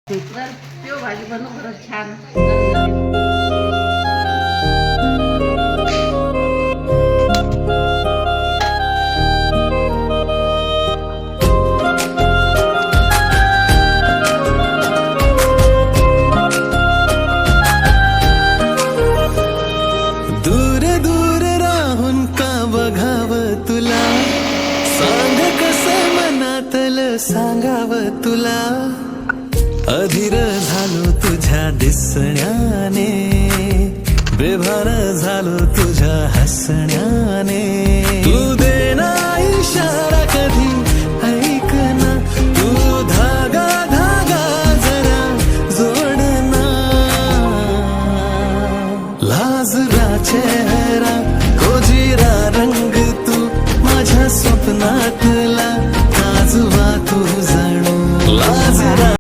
तर त्यो भाजी बनव खरंच छान. दूर दूर राहून का बघाव तुला, सांग कसं मनातलं सांगाव तुला. अधीर झालो तुझ्या दिसण्याने, बेभान झालो तुझ्या हसण्याने. तू देना इशारा